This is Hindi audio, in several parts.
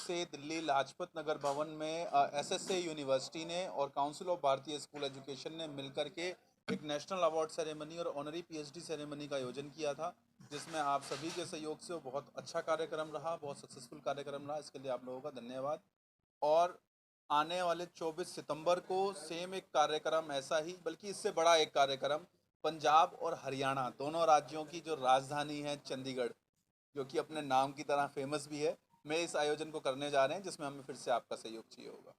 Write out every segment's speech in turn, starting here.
से दिल्ली लाजपत नगर भवन में एसएसए यूनिवर्सिटी ने और काउंसिल ऑफ भारतीय स्कूल एजुकेशन ने मिलकर के एक नेशनल अवार्ड सेरेमनी और ऑनरी पीएचडी सेरेमनी का आयोजन किया था, जिसमें आप सभी के सहयोग से वो बहुत अच्छा कार्यक्रम रहा, बहुत सक्सेसफुल कार्यक्रम रहा। इसके लिए आप लोगों का धन्यवाद। और आने वाले 24 सितंबर को सेम एक कार्यक्रम, ऐसा ही बल्कि इससे बड़ा एक कार्यक्रम, पंजाब और हरियाणा दोनों राज्यों की जो राजधानी है चंडीगढ़, जो कि अपने नाम की तरह फेमस भी है, में इस आयोजन को करने जा रहे हैं, जिसमें हमें फिर से आपका सहयोग चाहिए होगा।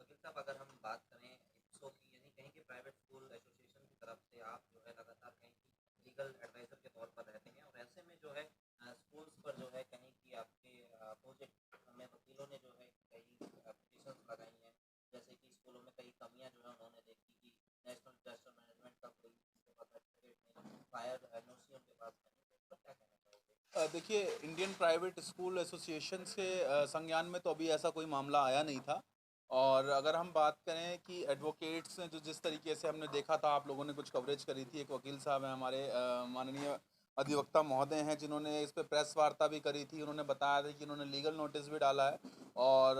वकील साहब, अगर हम बात करें इप्सो की, यानी कहीं की प्राइवेट स्कूल एसोसिएशन की तरफ से आप जो है लगातार कहीं की लीगल एडवाइजर के तौर पर रहते हैं, और ऐसे में जो है स्कूल्स पर जो है कहीं की आपके अपोजिट में वकीलों ने जो है कई पिटिशंस लगाई हैं, जैसे कि स्कूलों में कई कमियां जो है उन्होंने देखी कि नेशनल डिजास्टर मैनेजमेंट का कोई उनके पास सर्टिफिकेट नहीं, फायर एनओसी उनके पास नहीं है, तो क्या कहना चाहोगे? देखिए, इंडियन प्राइवेट स्कूल एसोसिएशन से संज्ञान में तो अभी ऐसा कोई मामला आया नहीं था। और अगर हम बात करें कि एडवोकेट्स ने जो जिस तरीके से हमने देखा था, आप लोगों ने कुछ कवरेज करी थी, एक वकील साहब हैं हमारे, माननीय अधिवक्ता महोदय हैं, जिन्होंने इस पे प्रेस वार्ता भी करी थी। उन्होंने बताया था कि इन्होंने लीगल नोटिस भी डाला है, और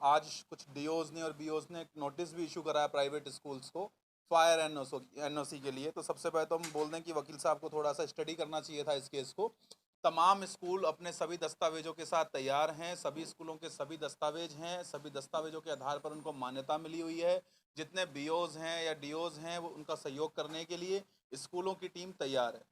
आज कुछ डीओज ने और बीओज ने एक नोटिस भी इशू करा है प्राइवेट स्कूल्स को फायर एनओसी के लिए। तो सबसे पहले तो हम बोल दें कि वकील साहब को थोड़ा सा स्टडी करना चाहिए था इस केस को। तमाम स्कूल अपने सभी दस्तावेजों के साथ तैयार हैं, सभी स्कूलों के सभी दस्तावेज हैं, सभी दस्तावेजों के आधार पर उनको मान्यता मिली हुई है। जितने बीओज हैं या डीओज हैं, वो उनका सहयोग करने के लिए स्कूलों की टीम तैयार है।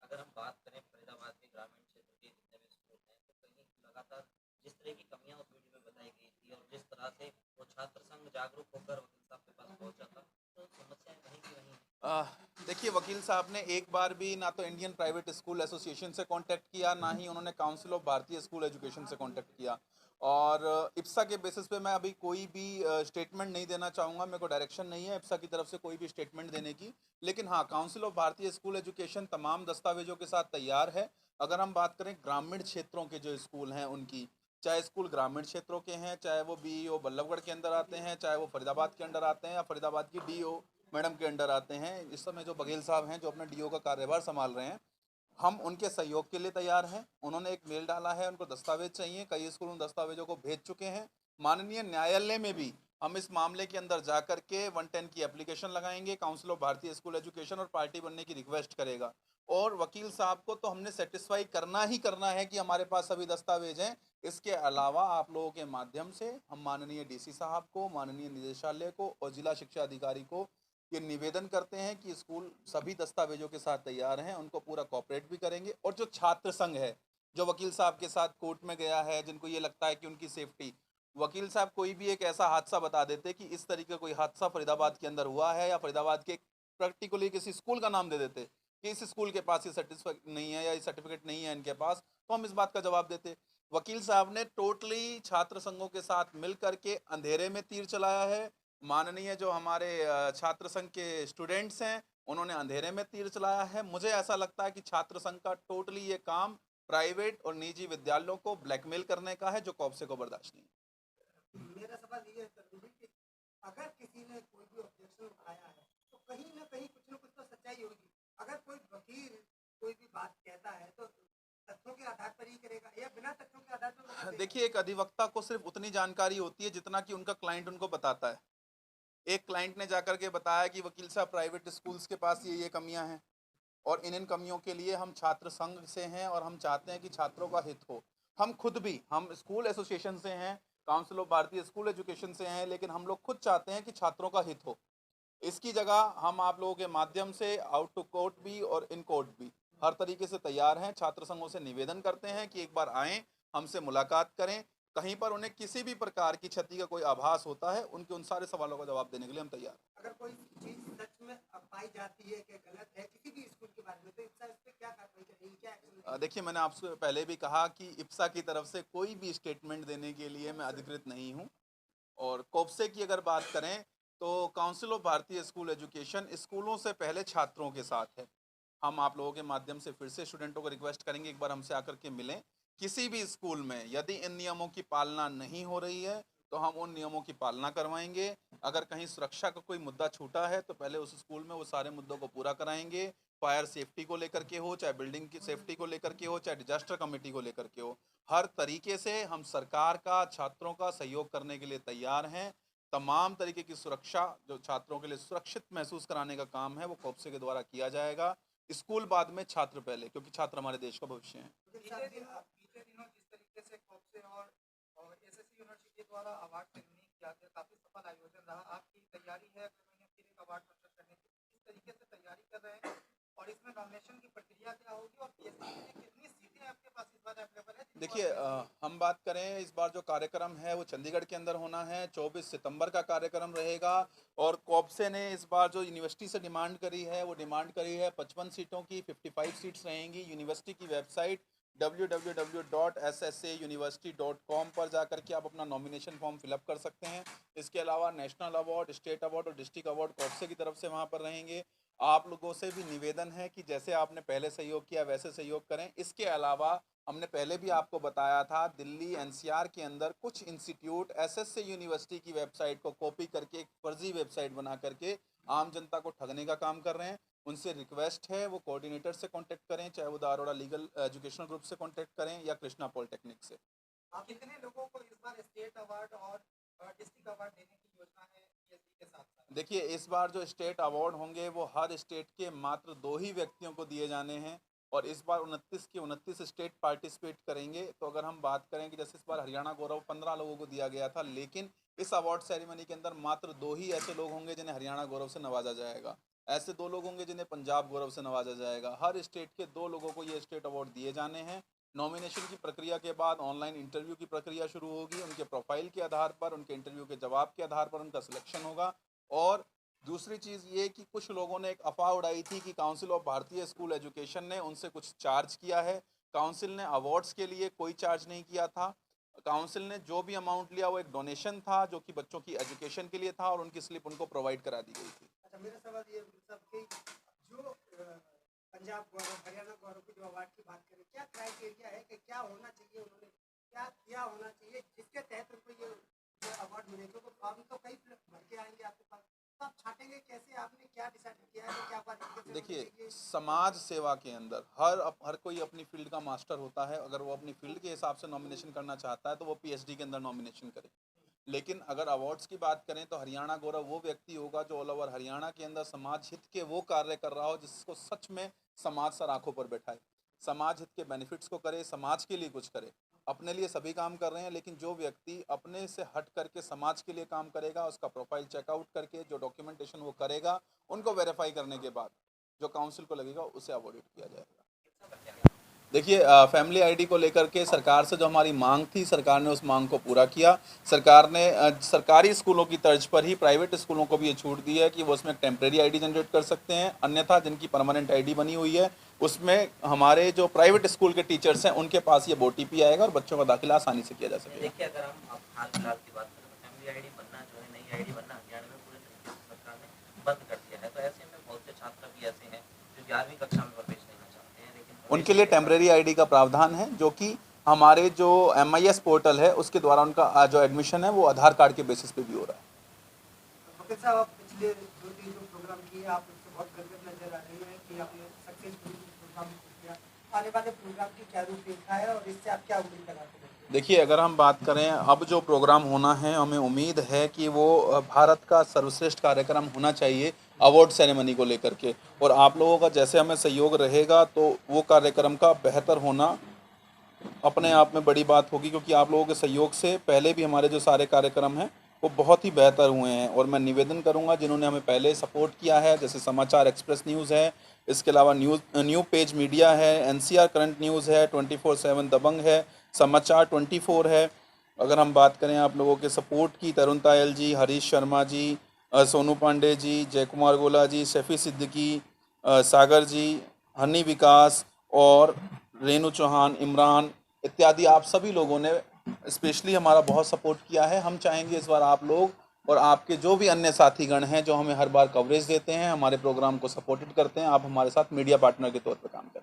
अगर हम बात करें फरीदाबाद के ग्रामीण क्षेत्र के जितने भी स्कूल हैं, तो कहीं लगातार जिस तरह की कमियां उस वीडियो में बताई गई थी और जिस तरह से वो छात्र संघ जागरूक होकर वकील साहब के पास पहुंचा था, तो समस्याएं वहीं की वहीं हैं। आह, देखिए, वकील साहब ने एक बार भी ना तो इंडियन प्राइवेट स्कूल एसोसिएशन से कांटेक्ट किया, ना ही उन्होंने काउंसिल ऑफ भारतीय स्कूल एजुकेशन से कांटेक्ट किया। और इप्सा के बेसिस पे मैं अभी कोई भी स्टेटमेंट नहीं देना चाहूँगा। मेरे को डायरेक्शन नहीं है इप्सा की तरफ से कोई भी स्टेटमेंट देने की। लेकिन हाँ, काउंसिल ऑफ भारतीय स्कूल एजुकेशन तमाम दस्तावेजों के साथ तैयार है। अगर हम बात करें ग्रामीण क्षेत्रों के जो स्कूल हैं उनकी, चाहे स्कूल ग्रामीण क्षेत्रों के हैं, चाहे वो बीईओ बल्लभगढ़ के अंदर आते हैं, चाहे वो फरीदाबाद के अंडर आते हैं, या फरीदाबाद की डीओ मैडम के अंडर आते हैं, इस समय जो बघेल साहब हैं जो अपने डीओ का कार्यभार संभाल रहे हैं, हम उनके सहयोग के लिए तैयार हैं। उन्होंने एक मेल डाला है, उनको दस्तावेज चाहिए, कई स्कूल उन दस्तावेजों को भेज चुके हैं। माननीय न्यायालय में भी हम इस मामले के अंदर जा करके 110 की एप्लीकेशन लगाएंगे, काउंसिल ऑफ भारतीय स्कूल एजुकेशन और पार्टी बनने की रिक्वेस्ट करेगा। और वकील साहब को तो हमने सेटिस्फाई करना ही करना है कि हमारे पास सभी दस्तावेज हैं। इसके अलावा आप लोगों के माध्यम से हम माननीय डीसी साहब को, माननीय निदेशालय को और जिला शिक्षा अधिकारी को ये निवेदन करते हैं कि स्कूल सभी दस्तावेजों के साथ तैयार हैं, उनको पूरा कॉपरेट भी करेंगे। और जो छात्र संघ है, जो वकील साहब के साथ कोर्ट में गया है, जिनको ये लगता है कि उनकी सेफ्टी, वकील साहब कोई भी एक ऐसा हादसा बता देते कि इस तरीके का कोई हादसा फरीदाबाद के अंदर हुआ है, या फरीदाबाद के प्रैक्टिकली किसी स्कूल का नाम दे देते कि इस स्कूल के पास ये सर्टिफिकेट नहीं है या ये सर्टिफिकेट नहीं है इनके पास, तो हम इस बात का जवाब देते। वकील साहब ने टोटली छात्र संघों के साथ मिल करके अंधेरे में तीर चलाया है। माननीय जो हमारे छात्र संघ के स्टूडेंट्स हैं, उन्होंने अंधेरे में तीर चलाया है। मुझे ऐसा लगता है कि छात्र संघ का टोटली ये काम प्राइवेट और निजी विद्यालयों को ब्लैकमेल करने का है, जो कॉप्से को बर्दाश्त नहीं है। मेरा सवाल ये है सर कि अगर किसी ने कोई भी ऑब्जेक्शन उठाया है तो कहीं ना कहीं कुछ ना कुछ तो सच्चाई होगी। अगर कोई वकील कोई भी बात कहता है तो तथ्यों के आधार पर ही करेगा या बिना तथ्यों के आधार पर वो कर देगा? देखिए, एक अधिवक्ता को सिर्फ उतनी जानकारी होती है जितना कि उनका क्लाइंट उनको बताता है। एक क्लाइंट ने जाकर के बताया कि वकील साहब, प्राइवेट स्कूल्स के पास ये कमियां हैं, और इन कमियों के लिए हम छात्र संघ से हैं और हम चाहते हैं कि छात्रों का हित हो। हम खुद भी, हम स्कूल एसोसिएशन से हैं, काउंसिल ऑफ भारतीय स्कूल एजुकेशन से हैं, लेकिन हम लोग खुद चाहते हैं कि छात्रों का हित हो। इसकी जगह हम आप लोगों के माध्यम से आउट टू कोर्ट भी और इन कोर्ट भी हर तरीके से तैयार हैं। छात्र संघों से निवेदन करते हैं कि एक बार आएं, हमसे मुलाकात करें। कहीं पर उन्हें किसी भी प्रकार की क्षति का कोई आभास होता है, उनके उन सारे सवालों का जवाब देने के लिए हम तैयार हैं। अगर कोई चीज सच में पाई जाती है कि गलत है किसी भी स्कूल के बारे में तो इस पे क्या कार्रवाई करेगी, क्या एक्शन? देखिए, मैंने आपसे पहले भी कहा कि इप्सा की तरफ से कोई भी स्टेटमेंट देने के लिए मैं अधिकृत नहीं हूं। और कोप्से की अगर बात करें, तो काउंसिल ऑफ भारतीय स्कूल एजुकेशन स्कूलों से पहले छात्रों के साथ है। हम आप लोगों के माध्यम से फिर से स्टूडेंटों को रिक्वेस्ट करेंगे, एक बार हमसे आकर के मिलें। किसी भी स्कूल में यदि इन नियमों की पालना नहीं हो रही है, तो हम उन नियमों की पालना करवाएंगे। अगर कहीं सुरक्षा का कोई मुद्दा छूटा है, तो पहले उस स्कूल में वो सारे मुद्दों को पूरा कराएंगे। फायर सेफ्टी को लेकर के हो, चाहे बिल्डिंग की सेफ्टी को लेकर के हो, चाहे डिजास्टर कमेटी को लेकर के हो। हर तरीके से हम सरकार का, छात्रों का सहयोग करने के लिए तैयार हैं। तमाम तरीके की सुरक्षा जो छात्रों के लिए सुरक्षित महसूस कराने का काम है, वो कॉप्से के द्वारा किया जाएगा। स्कूल बाद में, छात्र पहले, क्योंकि छात्र हमारे देश का भविष्य हैं। बीते दिनों जिस तरीके से कॉप्से और एसएससी यूनिवर्सिटी द्वारा अवार्ड सेरेमनी किया गया, काफी सफल आयोजन रहा। आपकी तैयारी है अगले महीने फिर एक अवार्ड फंक्शन करने की, किस तरीके से तैयारी कर रहे हैं और इसमें नॉमिनेशन की प्रक्रिया क्या होगी और पीएससी के लिए कितनी सीटें आपके पास इस बार अवेलेबल है? देखिए, हम बात करें, इस बार जो कार्यक्रम है वो चंडीगढ़ के अंदर होना है। 24 सितंबर का कार्यक्रम रहेगा और कॉप्से ने इस बार जो यूनिवर्सिटी से डिमांड करी है, वो डिमांड करी है 55 सीटों की। 55 सीट्स रहेंगी। यूनिवर्सिटी की वेबसाइट www.ssuniversity.com पर जाकर के आप अपना नॉमिनेशन फॉर्म फिलअप कर सकते हैं। इसके अलावा नेशनल अवार्ड, स्टेट अवार्ड और डिस्ट्रिक्ट अवार्ड कॉप्से की तरफ से वहाँ पर रहेंगे। आप लोगों से भी निवेदन है कि जैसे आपने पहले सहयोग किया वैसे सहयोग करें। इसके अलावा हमने पहले भी आपको बताया था, दिल्ली एनसीआर के अंदर कुछ इंस्टीट्यूट एसएससी यूनिवर्सिटी की वेबसाइट को कॉपी करके एक फर्जी वेबसाइट बना करके आम जनता को ठगने का काम कर रहे हैं। उनसे रिक्वेस्ट है वो कोऑर्डिनेटर से कांटेक्ट करें, चाहे वो the Arora legal educational group से कांटेक्ट करें या कृष्णा पॉलिटेक्निक से। आप कितने लोगों को इस बार स्टेट अवार्ड और डिस्ट्रिक्ट अवार्ड देने की योजना है पीएससी के साथ साथ? देखिए, इस बार जो स्टेट अवार्ड होंगे वो हर स्टेट के मात्र 2 ही व्यक्तियों को दिए जाने हैं और इस बार 29 के 29 स्टेट पार्टिसिपेट करेंगे। तो अगर हम बात करें कि जैसे इस बार हरियाणा गौरव 15 लोगों को दिया गया था, लेकिन इस अवार्ड सेरेमनी के अंदर मात्र 2 ही ऐसे लोग होंगे जिन्हें हरियाणा गौरव से नवाजा जाएगा। ऐसे 2 लोग होंगे जिन्हें पंजाब गौरव से नवाजा जाएगा। हर स्टेट के 2 लोगों को ये स्टेट अवार्ड दिए जाने हैं। नॉमिनेशन की प्रक्रिया के बाद ऑनलाइन इंटरव्यू की प्रक्रिया शुरू होगी। उनके प्रोफाइल के आधार पर, उनके इंटरव्यू के जवाब के आधार पर उनका सिलेक्शन होगा। और दूसरी चीज़ ये कि कुछ लोगों ने एक अफवाह उड़ाई थी कि काउंसिल ऑफ भारतीय स्कूल एजुकेशन ने उनसे कुछ चार्ज किया है। काउंसिल ने अवार्ड्स के लिए कोई चार्ज नहीं किया था। काउंसिल ने जो भी अमाउंट लिया वो एक डोनेशन था, जो कि बच्चों की एजुकेशन के लिए था और उनकी स्लिप उनको प्रोवाइड करा दी गई थी। अच्छा, मेरा सवाल ये सब कि जो पंजाब गौरव, हरियाणा गौरव की जो अवार्ड की बात करें, क्या क्राइटेरिया है कि क्या होना चाहिए, उन्होंने क्या किया होना चाहिए जिसके तहत उनको ये अवार्ड मिले? तो फॉर्म तो कई भर के आएंगे आपके पास, तो आप छाटेंगे कैसे? आपने क्या डिसाइड किया है कि क्या क्वालिफिकेशन? देखिए, समाज सेवा के अंदर हर कोई अपनी फील्ड का मास्टर होता है। अगर वो अपनी फील्ड के हिसाब से नॉमिनेशन करना चाहता है तो वो पीएचडी के अंदर नॉमिनेशन करे। लेकिन अगर अवार्ड्स की बात करें तो हरियाणा गौरव वो व्यक्ति होगा जो ऑल ओवर हरियाणा के अंदर समाज हित के वो कार्य कर रहा हो जिसको सच में समाज सर आंखों पर बैठाए, समाज हित के बेनिफिट्स को करे, समाज के लिए कुछ करे। अपने लिए सभी काम कर रहे हैं, लेकिन जो व्यक्ति अपने से हट करके समाज के लिए काम करेगा, उसका प्रोफाइल चेकआउट करके जो डॉक्यूमेंटेशन वो करेगा, उनको वेरीफाई करने के बाद जो काउंसिल को लगेगा उसे अवॉर्डेड किया जाएगा। देखिए, फैमिली आईडी को लेकर के सरकार से जो हमारी मांग थी, सरकार ने उस मांग को पूरा किया। सरकार ने सरकारी स्कूलों की तर्ज पर ही प्राइवेट स्कूलों को भी ये छूट दी है कि वो उसमें टेम्प्रेरी आईडी जनरेट कर सकते हैं। अन्यथा जिनकी परमानेंट आईडी बनी हुई है उसमें हमारे जो प्राइवेट स्कूल के टीचर्स हैं उनके पास ये ओटीपी आएगा और बच्चों का दाखिला आसानी से किया जा सकेगा। देखिए, अगर हम अब हाल फिलहाल की बात करें तो फैमिली आईडी बनना जो है, नई आईडी बनना हरियाणा में पूरे तरीके से सरकार ने बंद कर दिया है। तो ऐसे में बहुत से छात्र भी ऐसे हैं जो 11वीं कक्षा में प्रवेश लेना चाहते हैं, लेकिन उनके लिए टेम्प्रेरी आईडी का प्रावधान है, जो कि हमारे जो MIS पोर्टल है उसके द्वारा उनका जो एडमिशन है वो आधार कार्ड के बेसिस पे भी हो रहा है। वकील साहब, आप पिछले 2-3 जो प्रोग्राम किए आप उससे बहुत गर्वित नजर आ रही है कि आपने सक्सेसफुली प्रोग्राम किया। आने वाले प्रोग्राम की क्या रूपरेखा है और इससे आप क्या उम्मीद लगाते हैं? देखिए, अगर हम बात करें अब जो प्रोग्राम होना है, हमें उम्मीद है कि वो भारत का सर्वश्रेष्ठ कार्यक्रम होना चाहिए अवार्ड सेरेमनी को लेकर के। और आप लोगों का जैसे हमें सहयोग रहेगा तो वो कार्यक्रम का बेहतर होना अपने आप में बड़ी बात होगी, क्योंकि आप लोगों के सहयोग से पहले भी हमारे जो सारे कार्यक्रम हैं वो बहुत ही बेहतर हुए हैं। और मैं निवेदन करूंगा जिन्होंने हमें पहले सपोर्ट किया है, जैसे समाचार एक्सप्रेस न्यूज़ है, इसके अलावा न्यू पेज मीडिया है, NCR करंट न्यूज़ है, 24/7 दबंग है, समाचार 24 है। अगर हम बात करें आप लोगों के सपोर्ट की, तरुण तायल जी, हरीश शर्मा जी, सोनू पांडे जी, जय कुमार गोला जी, शफी सिद्दीकी, सागर जी, हनी विकास और रेनू चौहान, इमरान इत्यादि आप सभी लोगों ने स्पेशली हमारा बहुत सपोर्ट किया है। हम चाहेंगे इस बार आप लोग और आपके जो भी अन्य साथीगण हैं जो हमें हर बार कवरेज देते हैं, हमारे प्रोग्राम को सपोर्टेड करते हैं, आप हमारे साथ मीडिया पार्टनर के तौर पर काम करें।